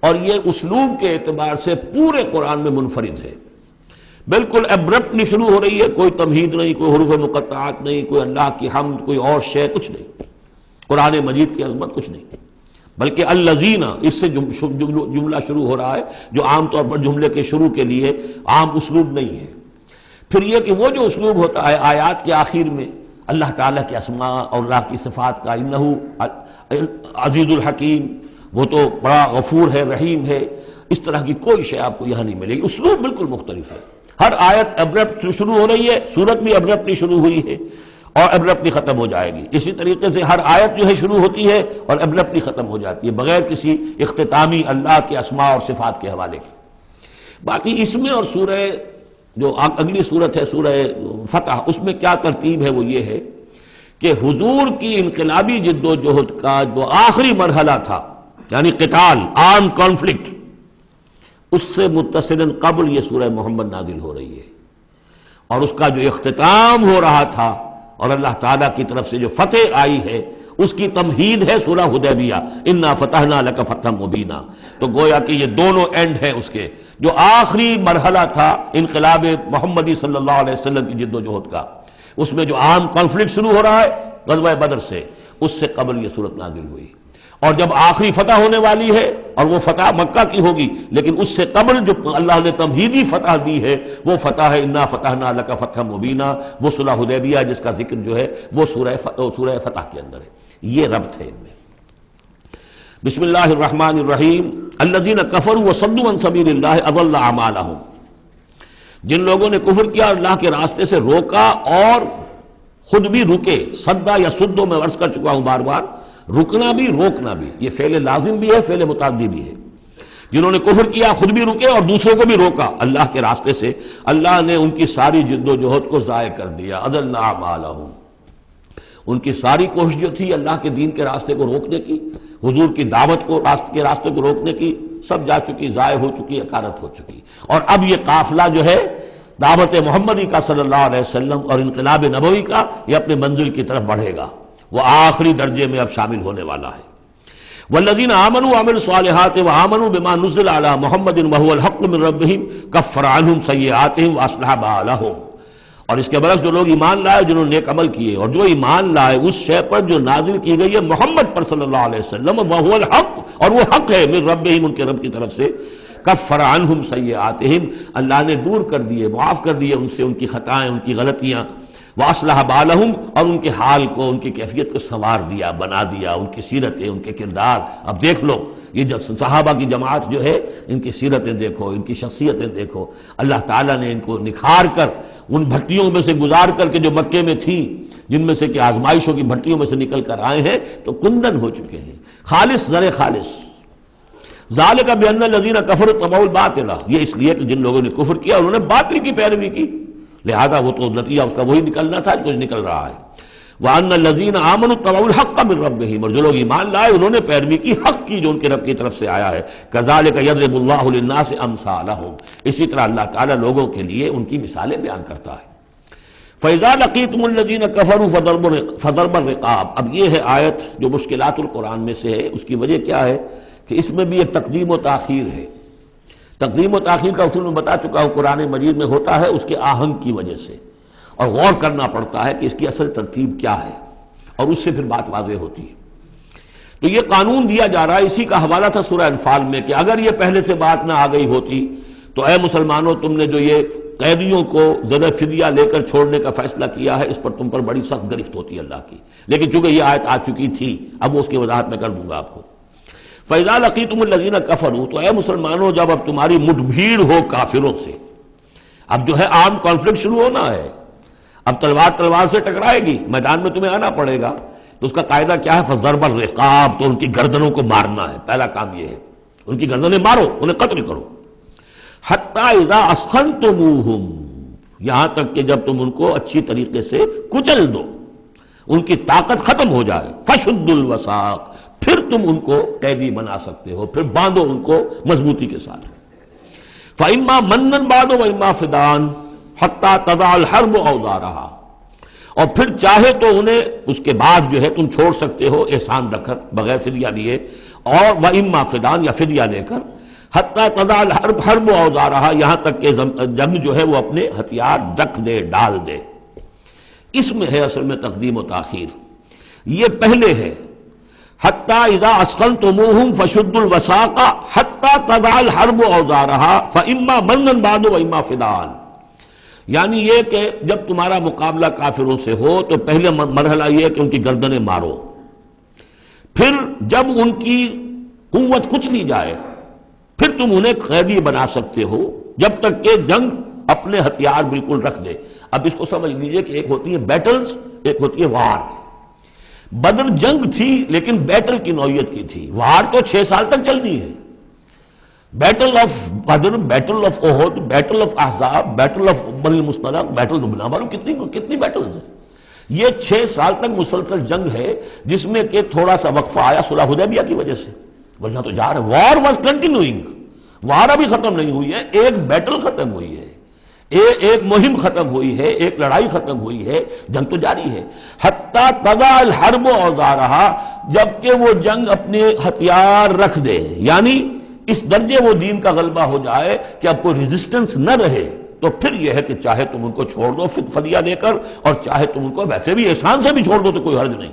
اور یہ اسلوب کے اعتبار سے پورے قرآن میں منفرد ہے. بالکل ابرپٹلی شروع ہو رہی ہے، کوئی تمہید نہیں، کوئی حروف مقطعات نہیں، کوئی اللہ کی حمد، کوئی اور شے، کچھ نہیں. قرآن مجید کی عظمت کچھ نہیں، بلکہ الذین اس سے جملہ شروع ہو رہا ہے جو عام طور پر جملے کے شروع کے لیے عام اسلوب نہیں ہے. پھر یہ کہ وہ جو اسلوب ہوتا ہے آیات کے آخر میں اللہ تعالیٰ کے اسماء اور اللہ کی صفات کا، انہو عزیز الحکیم، وہ تو بڑا غفور ہے، رحیم ہے، اس طرح کی کوئی شے آپ کو یہاں نہیں ملے گی. اسلوب بالکل مختلف ہے. ہر آیت ابرپٹ شروع ہو رہی ہے، سورت بھی ابرپٹلی شروع ہوئی ہے اور ابرپٹلی ختم ہو جائے گی. اسی طریقے سے ہر آیت جو ہے شروع ہوتی ہے اور ابرپٹلی ختم ہو جاتی ہے بغیر کسی اختتامی اللہ کے اسماء اور صفات کے حوالے کی. باقی اس میں اور سورہ جو اگلی صورت ہے سورہ فتح، اس میں کیا ترتیب ہے وہ یہ ہے کہ حضور کی انقلابی جد و جہد کا جو آخری مرحلہ تھا، یعنی قتال، آرم کانفلکٹ، اس سے متصلاً قبل یہ سورہ محمد نازل ہو رہی ہے. اور اس کا جو اختتام ہو رہا تھا اور اللہ تعالیٰ کی طرف سے جو فتح آئی ہے اس کی تمہید ہے سورہ حدیبیہ، انا فتحنا لک فتحا مبینا. تو گویا کہ یہ دونوں اینڈ ہیں اس کے. جو آخری مرحلہ تھا انقلاب محمدی صلی اللہ علیہ وسلم کی جد و جہد کا، اس میں جو عام کانفلکٹ شروع ہو رہا ہے غزوہ بدر سے، اس سے قبل یہ صورت نازل ہوئی. اور جب آخری فتح ہونے والی ہے اور وہ فتح مکہ کی ہوگی، لیکن اس سے قبل جو اللہ نے تمہیدی فتح دی ہے وہ فتح ہے انا فتحنا لک فتحا مبینا، وہ صلح حدیبیہ جس کا ذکر جو ہے وہ سورہ فتح کے اندر ہے. یہ ربط ہے ان میں. بسم اللہ الرحمن الرحیم. الذین کفروا وصدوا عن سبیل اللہ اضل اعمالہم. جن لوگوں نے کفر کیا اور اللہ کے راستے سے روکا اور خود بھی رکے. صدا یا سدو میں عرض کر چکا ہوں بار بار، رکنا بھی روکنا بھی، یہ فعل لازم بھی ہے، فعل متعدی بھی ہے. جنہوں نے کفر کیا خود بھی رکے اور دوسروں کو بھی روکا اللہ کے راستے سے، اللہ نے ان کی ساری جد و جہد کو ضائع کر دیا. اضل اعمالہم. ان کی ساری کوشش جو تھی اللہ کے دین کے راستے کو روکنے کی، حضور کی دعوت کو کے راستے کو روکنے کی، سب جا چکی، ضائع ہو چکی، اکارت ہو چکی. اور اب یہ قافلہ جو ہے دعوت محمدی کا صلی اللہ علیہ وسلم اور انقلاب نبوی کا، یہ اپنے منزل کی طرف بڑھے گا. وہ آخری درجے میں اب شامل ہونے والا ہے. والذین آمنوا وعملوا الصالحات وآمنوا بما نزل علی محمد وهو الحق من ربهم کفر عنهم سیئاتهم واصلح بالهم. اور اس کے برعکس جو لوگ ایمان لائے، جنہوں نے نیک عمل کیے اور جو ایمان لائے اس شے پر جو نازل کی گئی ہے محمد پر صلی اللہ علیہ وسلم، وهو الحق، اور وہ حق ہے، من ربهم، ان کے رب کی طرف سے، کفر عنہم سیئاتہم، اللہ نے دور کر دیے، معاف کر دیے ان سے ان کی خطائیں، ان کی غلطیاں. واصلح بالہم، اور ان کے حال کو، ان کی کیفیت کو سنوار دیا، بنا دیا، ان کی سیرتیں، ان کے کردار. اب دیکھ لو یہ جو صحابہ کی جماعت جو ہے، ان کی سیرتیں دیکھو، ان کی شخصیتیں دیکھو. اللہ تعالیٰ نے ان کو نکھار کر ان بھٹیوں میں سے گزار کر کے جو مکے میں تھیں، جن میں سے کہ آزمائشوں کی بھٹیوں میں سے نکل کر آئے ہیں، تو کندن ہو چکے ہیں، خالص زر خالص. ذالک بان الذین کفروا اتبعوا الباطل، یہ اس لیے کہ جن لوگوں نے کفر کیا انہوں نے باطل کی پیروی کی، لہذا وہ تو نتیجہ اس کا وہی نکلنا تھا جو نکل رہا ہے. وَأَنَّ الَّذِينَ آمَنُوا اتَّبَعُوا الْحَقَّ مِن رَبِّهِمْ، اور جو لوگ ایمان لائے انہوں نے پیروی کی حق کی جو ان کے رب کی طرف سے آیا ہے. كَذَلِكَ يَضْرِبُ اللَّهُ لِلنَّاسِ أَمْثَالَهُمْ، اسی طرح اللہ تعالیٰ لوگوں کے لیے ان کی مثالیں بیان کرتا ہے. فَإِذَا لَقِيتُمُ الَّذِينَ كَفَرُوا فَضَرْبَ الرِّقَابِ. اب یہ ہے آیت جو مشکلات القرآن میں سے ہے. اس کی وجہ کیا ہے کہ اس میں بھی ایک تقدیم و تاخیر ہے. تقدیم و تاخیر کا اصول میں بتا چکا ہوں، قرآن مجید میں ہوتا ہے اس کے آہنگ کی وجہ سے، اور غور کرنا پڑتا ہے کہ اس کی اصل ترتیب کیا ہے، اور اس سے پھر بات واضح ہوتی ہے. تو یہ قانون دیا جا رہا ہے. اسی کا حوالہ تھا سورہ انفال میں کہ اگر یہ پہلے سے بات نہ آ گئی ہوتی تو اے مسلمانوں، تم نے جو یہ قیدیوں کو ذرا فدیہ لے کر چھوڑنے کا فیصلہ کیا ہے، اس پر تم پر بڑی سخت گرفت ہوتی ہے اللہ کی. لیکن چونکہ یہ آیت آ چکی تھی، اب وہ اس کی وضاحت میں کر دوں گا آپ کو. فَإِذَا لَقِيتُمُ الَّذِينَ كَفَرُوا، تو اے مسلمانوں جب اب تمہاری مٹ بھیڑ ہو کافروں سے، اب جو ہے عام کانفلکٹ شروع ہونا ہے، اب تلوار سے ٹکرائے گی، میدان میں تمہیں آنا پڑے گا. تو اس کا قاعدہ کیا ہے؟ فَضَرْبَ الرِّقَابِ، تو ان کی گردنوں کو مارنا ہے. پہلا کام یہ ہے، ان کی گردنیں مارو، انہیں قتل کرو. حَتَّى إِذَا أَثْخَنْتُمُوهُمْ، یہاں تک کہ جب تم ان کو اچھی طریقے سے کچل دو، ان کی طاقت ختم ہو جائے. فَشُدُّوا الْوَثَاقَ، پھر تم ان کو قیدی بنا سکتے ہو، پھر باندھو ان کو مضبوطی کے ساتھ. فَإِمَّا مَنًّا بَعْدُ وَإِمَّا فِدَاءً حَتَّى تَضَعَ الْحَرْبُ أَوْزَارَهَا، اور پھر چاہے تو انہیں اس کے بعد جو ہے تم چھوڑ سکتے ہو احسان رکھ کر، بغیر فدیہ لیے، اور وَإِمَّا فِدَاءً، یا فدیہ لے کر، حتیٰ تضع الحرب اوزارہا، یہاں تک کہ جنگ جو ہے وہ اپنے ہتھیار رکھ دے، ڈال دے۔ اس میں ہے اصل میں تقدیم و تاخیر، یہ پہلے ہے حتیٰ اذا اسخنتموہم فشدوا الوثاق حتیٰ تضع الحرب اوزارہا فاما منا بعد واما فداء، یعنی یہ کہ جب تمہارا مقابلہ کافروں سے ہو تو پہلے مرحلہ یہ کہ ان کی گردنیں مارو، پھر جب ان کی قوت کچھ نہیں جائے پھر تم انہیں قیدی بنا سکتے ہو، جب تک کہ جنگ اپنے ہتھیار بالکل رکھ دے۔ اب اس کو سمجھ لیجئے کہ ایک ہوتی ہے بیٹلز، ایک ہوتی ہے وار۔ بدر جنگ تھی لیکن بیٹل کی نوعیت کی تھی، وار تو 6 سال تک چلنی ہے۔ Battle of Badr, battle of Uhud, battle of Ahzab, battle of Bani al Mustaliq, battle بنا معلوم کتنی بیٹلز ہیں۔ یہ 6 سال تک مسلسل جنگ ہے جس میں کہ تھوڑا سا وقفہ آیا صلح حدیبیہ کی وجہ سے، ورنہ تو جا رہے۔ وار واز کنٹینیوئنگ، وار ابھی ختم نہیں ہوئی ہے، ایک بیٹل ختم ہوئی ہے، ایک مہم ختم ہوئی ہے، ایک لڑائی ختم ہوئی ہے، جنگ تو جاری ہے۔ حتیٰ تضع الحرب اوزارہا، جبکہ وہ جنگ اپنے ہتھیار رکھ دے، یعنی اس درجے وہ دین کا غلبہ ہو جائے کہ اب کوئی ریزسٹنس نہ رہے، تو پھر یہ ہے کہ چاہے تم ان کو چھوڑ دو فدیہ دے کر، اور چاہے تم ان کو ویسے بھی احسان سے بھی چھوڑ دو تو کوئی حرج نہیں،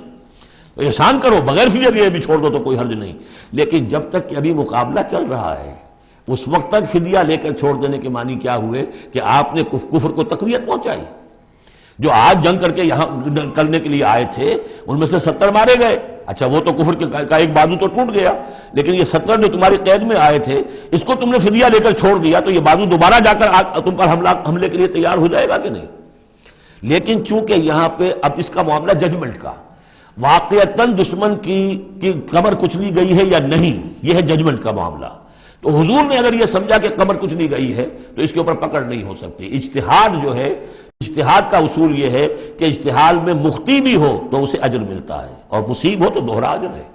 تو احسان کرو بغیر فدیہ دیے بھی چھوڑ دو تو کوئی حرج نہیں۔ لیکن جب تک کہ ابھی مقابلہ چل رہا ہے اس وقت تک فدیہ لے کر چھوڑ دینے کے معنی کیا ہوئے کہ آپ نے کفر کو تقویت پہنچائی۔ جو آج جنگ کر کے یہاں کرنے کے لیے آئے تھے ان میں سے 70 مارے گئے، اچھا وہ تو کفر کا ایک بازو تو ٹوٹ گیا، لیکن یہ 70 جو تمہاری قید میں آئے تھے اس کو تم نے فدیہ لے کر چھوڑ دیا تو یہ بازو دوبارہ جا کر تم پر حملے کے لیے تیار ہو جائے گا کہ نہیں؟ لیکن چونکہ یہاں پہ اب اس کا معاملہ ججمنٹ کا، واقعتاً دشمن کی کمر کچلی گئی ہے یا نہیں، یہ ہے ججمنٹ کا معاملہ۔ تو حضور نے اگر یہ سمجھا کہ قمر کچھ نہیں گئی ہے تو اس کے اوپر پکڑ نہیں ہو سکتی۔ اجتہاد جو ہے، اجتہاد کا اصول یہ ہے کہ اجتہاد میں مخطی بھی ہو تو اسے اجر ملتا ہے اور مصیب ہو تو دوہرا اجر ہے۔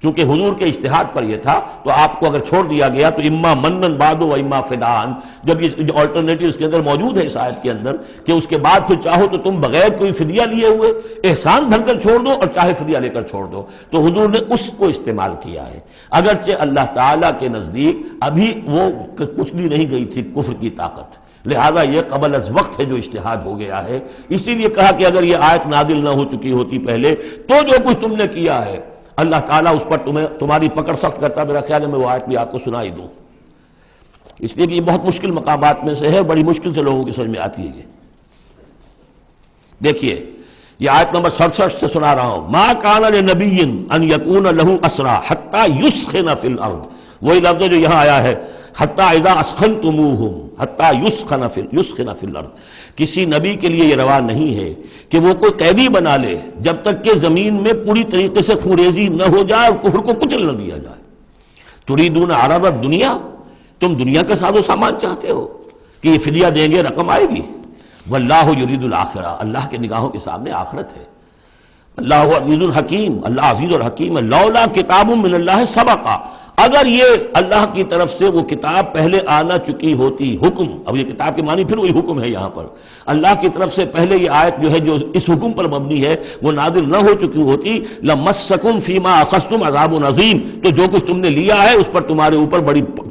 چونکہ حضور کے اجتہاد پر یہ تھا تو آپ کو اگر چھوڑ دیا گیا تو اما منن بعد و اما فدان، جب یہ آلٹرنیٹو اس کے اندر موجود ہے اس آیت کے اندر کہ اس کے بعد پھر چاہو تو تم بغیر کوئی فدیہ لیے ہوئے احسان بھر کر چھوڑ دو اور چاہے فدیہ لے کر چھوڑ دو، تو حضور نے اس کو استعمال کیا ہے۔ اگرچہ اللہ تعالیٰ کے نزدیک ابھی وہ کچھ بھی نہیں گئی تھی کفر کی طاقت، لہذا یہ قبل از وقت ہے جو اجتہاد ہو گیا ہے۔ اسی لیے کہا کہ اگر یہ آیت نازل نہ ہو چکی ہوتی پہلے تو جو کچھ تم نے کیا ہے اللہ تعالیٰ اس پر تمہاری پکڑ سخت کرتا۔ میرا خیال ہے میں وہ آیت بھی آپ کو سنائی دوں، اس لیے کہ یہ بہت مشکل مقامات میں سے ہے، بڑی مشکل سے لوگوں کی سمجھ میں آتی ہے۔ یہ دیکھیے یہ آیت نمبر 67 سے سنا رہا ہوں۔ ما کان لنبی ان یکون لہ اسرا حتی یسخن فی الارض، وہی لفظ جو یہاں آیا ہے حتی اذا اسخنتموہم حتی یسخن فی الارض، کسی نبی کے لیے یہ روا نہیں ہے کہ وہ کوئی قیدی بنا لے جب تک کہ زمین میں پوری طریقے سے خونریزی نہ ہو جائے اور کفر کو کچل نہ دیا جائے۔ تریدون عرض الدنیا، تم دنیا کا ساز و سامان چاہتے ہو کہ یہ فدیہ دیں گے رقم آئے گی، واللہ یرید الآخرہ، اللہ کے نگاہوں کے سامنے آخرت ہے۔ اللہ عزیز الحکیم، اللہ عزیز اور حکیم ہے۔ لولا کتاب من اللہ سبقا، اگر یہ اللہ کی طرف سے وہ کتاب پہلے آنا چکی ہوتی، حکم، اب یہ کتاب کے معنی پھر وہی حکم ہے یہاں پر، اللہ کی طرف سے پہلے یہ آیت جو ہے جو اس حکم پر مبنی ہے وہ نازل نہ ہو چکی ہوتی، لمسکم فیما اخذتم عذاب عظیم، تو جو کچھ تم نے لیا ہے اس پر تمہارے اوپر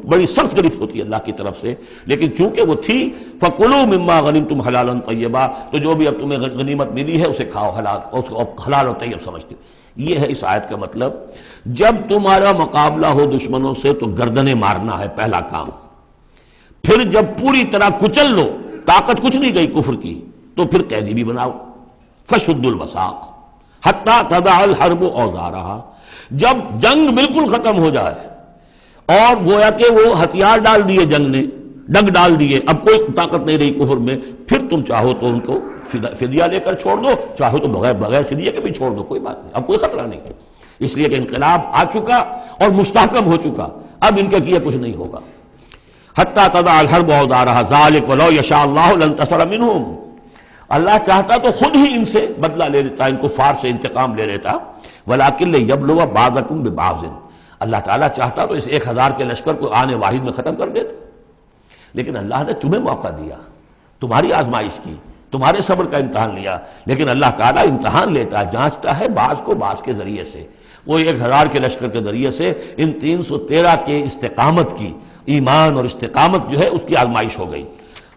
بڑی سخت گرفت ہوتی ہے اللہ کی طرف سے، لیکن چونکہ وہ تھی فَكُلُوا مِمَّا غَنِمْتُمْ حَلَالًا طَيِّبًا، تو جو بھی اب تمہیں غنیمت ملی ہے اسے کھاؤ حلال، اس کو حلال اور طیب سمجھتے۔ یہ ہے اس آیت کا مطلب، جب تمہارا مقابلہ ہو دشمنوں سے تو گردنیں مارنا ہے پہلا کام، پھر جب پوری طرح کچل لو، طاقت کچھ نہیں گئی کفر کی، تو پھر قیدی بھی بناؤ۔ فَشُدُّ الْوَثَاقَ حَتَّى تَضَعَ الْحَرْبُ أَوْزَارَهَا، جب جنگ بالکل ختم ہو جائے اور گویا کہ وہ ہتھیار ڈال دیے جنگ نے، ڈگ ڈال دیے، اب کوئی طاقت نہیں رہی کفر میں، پھر تم چاہو تو ان کو فدیہ لے کر چھوڑ دو، چاہو تو بغیر فدیہ کے بھی چھوڑ دو، کوئی بات نہیں، اب کوئی خطرہ نہیں، اس لیے کہ انقلاب آ چکا اور مستحکم ہو چکا، اب ان کے کیے کچھ نہیں ہوگا۔ حتی تضع الحرب اوزارها ذلک ولو یشاء اللہ لانتصر منہم، اللہ چاہتا تو خود ہی ان سے بدلہ لے لیتا، ان کفار سے انتقام لے لیتا، ولکن لیبلو بعضکم ببعض، اللہ تعالیٰ چاہتا تو اس 1000 کے لشکر کو آنے واحد میں ختم کر دیتا، لیکن اللہ نے تمہیں موقع دیا، تمہاری آزمائش کی، تمہارے صبر کا امتحان لیا، لیکن اللہ تعالیٰ امتحان لیتا ہے، جانچتا ہے بعض کو بعض کے ذریعے سے، وہ 1000 کے لشکر کے ذریعے سے ان 313 کے استقامت کی ایمان اور استقامت جو ہے اس کی آزمائش ہو گئی.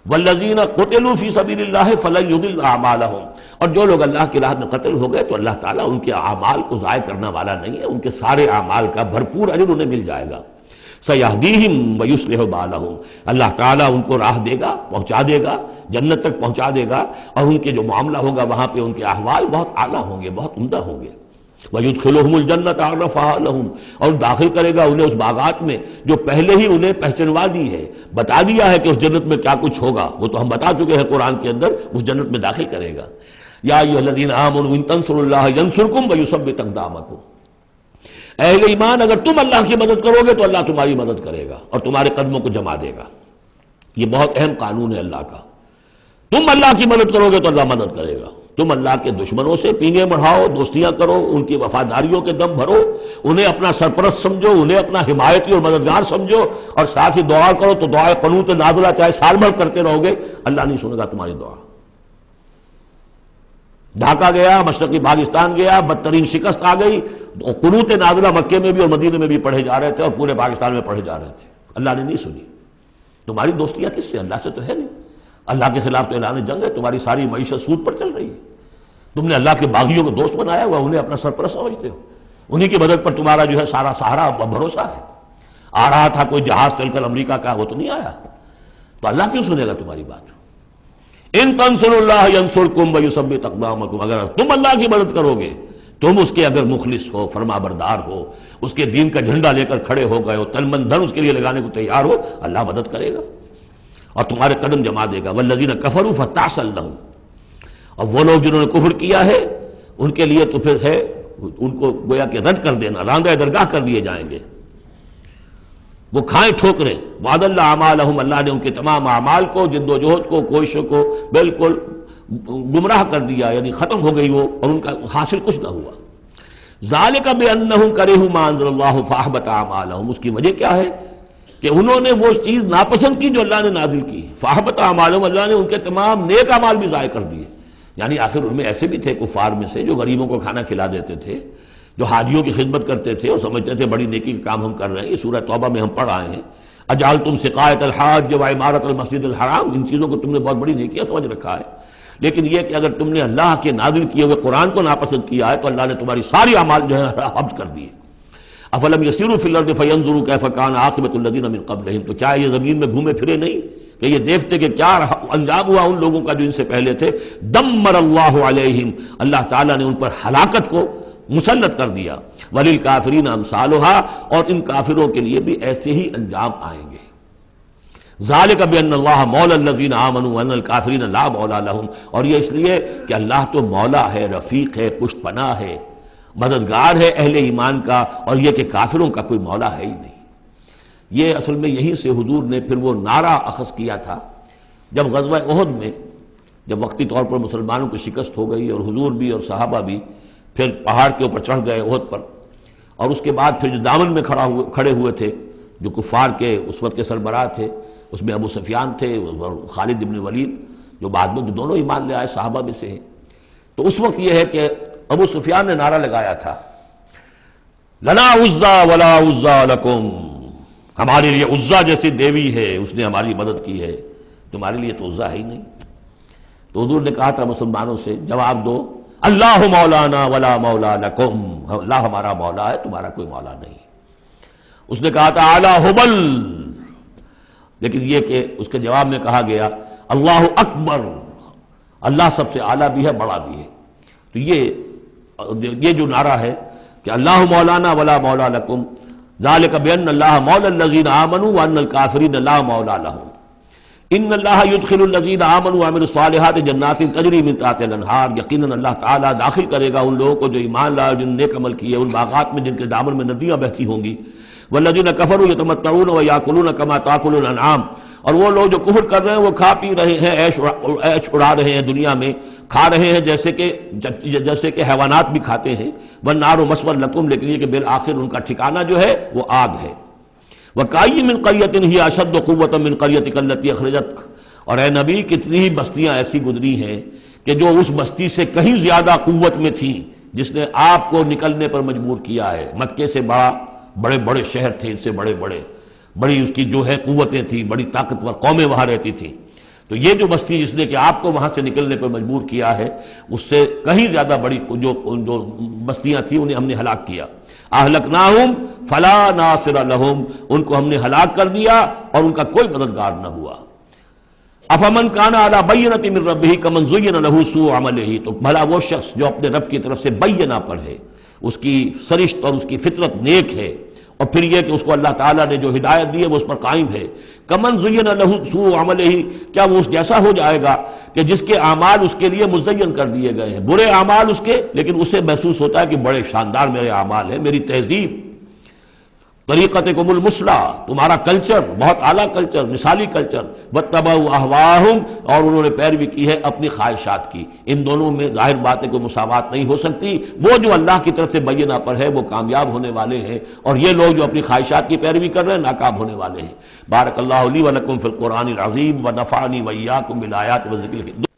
والذین قتلوا فی سبیل اللہ فلن یضل اعمالہم، اور جو لوگ اللہ کی راہ میں قتل ہو گئے تو اللہ تعالیٰ ان کے اعمال کو ضائع کرنے والا نہیں ہے، ان کے سارے اعمال کا بھرپور اجر انہیں مل جائے گا. سیہدیہم ویصلح بالہم، اللہ تعالیٰ ان کو راہ دے گا، پہنچا دے گا، جنت تک پہنچا دے گا، اور ان کے جو معاملہ ہوگا وہاں پہ ان کے احوال بہت اعلیٰ ہوں گے، بہت عمدہ ہوں گے. وَيُدْخِلُهُمُ الْجَنَّةَ عَرَّفَهَا لَهُمْ، اور داخل کرے گا انہیں اس باغات میں جو پہلے ہی انہیں پہچنوا دی ہے، بتا دیا ہے کہ اس جنت میں کیا کچھ ہوگا، وہ تو ہم بتا چکے ہیں قرآن کے اندر، اس جنت میں داخل کرے گا. یا ایھا الذین آمنوا ان تنصروا اللہ ینصرکم ویثبت اقدامکم، اہل ایمان اگر تم اللہ کی مدد کرو گے تو اللہ تمہاری مدد کرے گا اور تمہارے قدموں کو جما دے گا. یہ بہت اہم قانون ہے اللہ کا. تم اللہ کی مدد کرو گے تو اللہ مدد کرے گا. تم اللہ کے دشمنوں سے پینگیں بڑھاؤ، دوستیاں کرو، ان کی وفاداریوں کے دم بھرو، انہیں اپنا سرپرست سمجھو، انہیں اپنا حمایتی اور مددگار سمجھو، اور ساتھ ہی دعا کرو تو دعائے قنوت نازلہ چاہے سال بھر کرتے رہو گے، اللہ نہیں سنے گا تمہاری دعا. ڈھاکہ گیا، مشرقی پاکستان گیا، بدترین شکست آ گئی، قنوت نازلہ مکے میں بھی اور مدینے میں بھی پڑھے جا رہے تھے اور پورے پاکستان میں پڑھے جا رہے تھے، اللہ نے نہیں سنی. تمہاری دوستیاں کس سے؟ اللہ سے تو ہے نہیں. اللہ کے خلاف تو اعلان جنگ ہے، تمہاری ساری معیشت سود پر چل رہی ہے. تم نے اللہ کے باغیوں کو دوست بنایا ہوا، انہیں اپنا سرپرست سمجھتے ہو، انہی کی مدد پر تمہارا جو ہے سارا سہارا بھروسہ ہے. آ رہا تھا کوئی جہاز چل کر امریکہ کا، وہ تو نہیں آیا، تو اللہ کیوں سنے گا تمہاری بات؟ ان تنصروا اللہ ینصرکم ویثبت اقدامکم، اگر تم اللہ کی مدد کرو گے، تم اس کے اگر مخلص ہو، فرما بردار ہو، اس کے دین کا جھنڈا لے کر کھڑے ہو گئے ہو، تن من دھن اس کے لیے لگانے کو تیار ہو، اللہ مدد کرے گا اور تمہارے قدم جما دے گا. والذین کفروا فتعسا لهم، اور وہ لوگ جنہوں نے کفر کیا ہے ان کے لیے تو پھر ہے ان کو گویا کہ رد کر دینا، راندہ درگاہ کر دیے جائیں گے، وہ کھائیں ٹھوکریں. وعد اللہ اعمالہم، اللہ نے ان کے تمام اعمال کو، جد و جہد کو، کوششوں کو بالکل گمراہ کر دیا، یعنی ختم ہو گئی وہ، اور ان کا حاصل کچھ نہ ہوا. ذالک بانہم کرہوا ما انزل اللہ فاحبط اعمالہم، اس کی وجہ کیا ہے کہ انہوں نے وہ چیز ناپسند کی جو اللہ نے نازل کی. فاحبط اعمالہم، اللہ نے ان کے تمام نیک اعمال بھی ضائع کر دیے. یعنی آخر ان میں ایسے بھی تھے کفار میں سے جو غریبوں کو کھانا کھلا دیتے تھے، جو حاجیوں کی خدمت کرتے تھے اور سمجھتے تھے بڑی نیکی کا کام ہم کر رہے ہیں. یہ سورہ توبہ میں ہم پڑھ آئے ہیں، اجعلتم سقایۃ الحاج وعمارۃ المسجد الحرام، ان چیزوں کو تم نے بہت بڑی نیکیاں سمجھ رکھا ہے. لیکن یہ کہ اگر تم نے اللہ کے نازل کیے ہوئے قرآن کو ناپسند کیا ہے تو اللہ نے تمہاری ساری اعمال جو ہے حبس کر دیے. افلم یسیروا فی الارض فینظروا کیف کان عاقبۃ الذین من قبلہم، تو کیا یہ زمین میں گھومے پھرے نہیں کہ یہ دیکھتے کہ کیا انجام ہوا ان لوگوں کا جو ان سے پہلے تھے. دمر اللہ علیہم، اللہ تعالیٰ نے ان پر ہلاکت کو مسلط کر دیا. وللکافرین امثالھا، اور ان کافروں کے لیے بھی ایسے ہی انجام آئیں گے. ذالک بان اللہ مولی الذین آمنوا وان الکافرین لا مولی لہم، اور یہ اس لیے کہ اللہ تو مولا ہے، رفیق ہے، پشت پناہ ہے، مددگار ہے اہل ایمان کا، اور یہ کہ کافروں کا کوئی مولا ہے ہی نہیں. یہ اصل میں یہیں سے حضور نے پھر وہ نعرہ اخذ کیا تھا جب غزوہ احد میں، جب وقتی طور پر مسلمانوں کی شکست ہو گئی اور حضور بھی اور صحابہ بھی پھر پہاڑ کے اوپر چڑھ گئے احد پر، اور اس کے بعد پھر جو دامن میں کھڑے ہوئے تھے جو کفار کے اس وقت کے سربراہ تھے، اس میں ابو سفیان تھے اور خالد بن ولید جو بعد میں دونوں ایمان لے آئے صحابہ میں سے ہیں. تو اس وقت یہ ہے کہ ابو سفیان نے نعرہ لگایا تھا لنا عزا ولا عزا لکم، ہمارے لیے عزا جیسی دیوی ہے، اس نے ہماری مدد کی ہے، تمہارے لیے تو عزا ہے ہی نہیں. تو حضور نے کہا تھا مسلمانوں سے جواب دو اللہ مولانا ولا مولا لکم، اللہ ہمارا مولا ہے، تمہارا کوئی مولا نہیں. اس نے کہا تھا اعلی حبل، لیکن یہ کہ اس کے جواب میں کہا گیا اللہ اکبر، اللہ سب سے اعلیٰ بھی ہے، بڑا بھی ہے. تو یہ جو نعرہ ہے کہ اللہ مولانا ولا مولا لکم ذالک بان اللہ مولی الذین آمنوا وان الکافرین لا مولی لہم ان اللہ یدخل الذین آمنوا وعملوا الصالحات جنات تجری من تحتها الانہار، یقیناً اللہ تعالیٰ داخل کرے گا ان لوگوں کو جو ایمان لائے، جن نے نیک عمل کیے، ان باغات میں جن کے دامن میں ندیاں بہتی ہوں گی. والذین کفروا یتمتعون ویاکلون کما تاکل الانعام، اور وہ لوگ جو کفر کر رہے ہیں وہ کھا پی رہے ہیں، عیش اڑا رہے ہیں دنیا میں، کھا رہے ہیں جیسے کہ حیوانات بھی کھاتے ہیں. والنار مثوی لکم، لیکن یہ کہ بالآخر ان کا ٹھکانہ جو ہے وہ آگ ہے. وَكَأَيٍّ مِّن قَرْيَةٍ هِيَ أَشَدُّ قُوَّةً مِّن قَرْيَتِكَ الَّتِي أَخْرَجَتْكَ، اور اے نبی کتنی ہی بستیاں ایسی گزری ہیں کہ جو اس بستی سے کہیں زیادہ قوت میں تھیں جس نے آپ کو نکلنے پر مجبور کیا ہے. مکے سے بڑے بڑے شہر تھے، ان سے بڑے بڑے بڑی اس کی جو ہے قوتیں تھیں، بڑی طاقتور قومیں وہاں رہتی تھیں. تو یہ جو بستی جس نے کہ آپ کو وہاں سے نکلنے پر مجبور کیا ہے، اس سے کہیں زیادہ بڑی جو بستیاں تھیں انہیں ہم نے ہلاک کیا. اہلکناہم فلا ناصر لہم، ان کو ہم نے ہلاک کر دیا اور ان کا کوئی مددگار نہ ہوا. افمن کان علی بینۃ من ربہ کمن زین لہ سوء عملہ، تو بھلا وہ شخص جو اپنے رب کی طرف سے بینہ پر ہے، اس کی سرشت اور اس کی فطرت نیک ہے، اور پھر یہ کہ اس کو اللہ تعالیٰ نے جو ہدایت دی ہے وہ اس پر قائم ہے. کمن زین لہ سوء عملہ، کیا وہ اس جیسا ہو جائے گا کہ جس کے اعمال اس کے لیے مزین کر دیے گئے ہیں، برے اعمال اس کے، لیکن اسے محسوس ہوتا ہے کہ بڑے شاندار میرے اعمال ہیں، میری تہذیب، طریقتکم المثلیٰ، تمہارا کلچر بہت اعلیٰ کلچر، مثالی کلچر. واتبعوا اہواءہم، اور انہوں نے پیروی کی ہے اپنی خواہشات کی. ان دونوں میں ظاہر بات ہے کوئی مساوات نہیں ہو سکتی. وہ جو اللہ کی طرف سے بینہ پر ہے وہ کامیاب ہونے والے ہیں، اور یہ لوگ جو اپنی خواہشات کی پیروی کر رہے ہیں ناکام ہونے والے ہیں. بارک اللہ لی ولکم فی القرآن العظیم ونفعنی وإیاکم بالآیات والذکر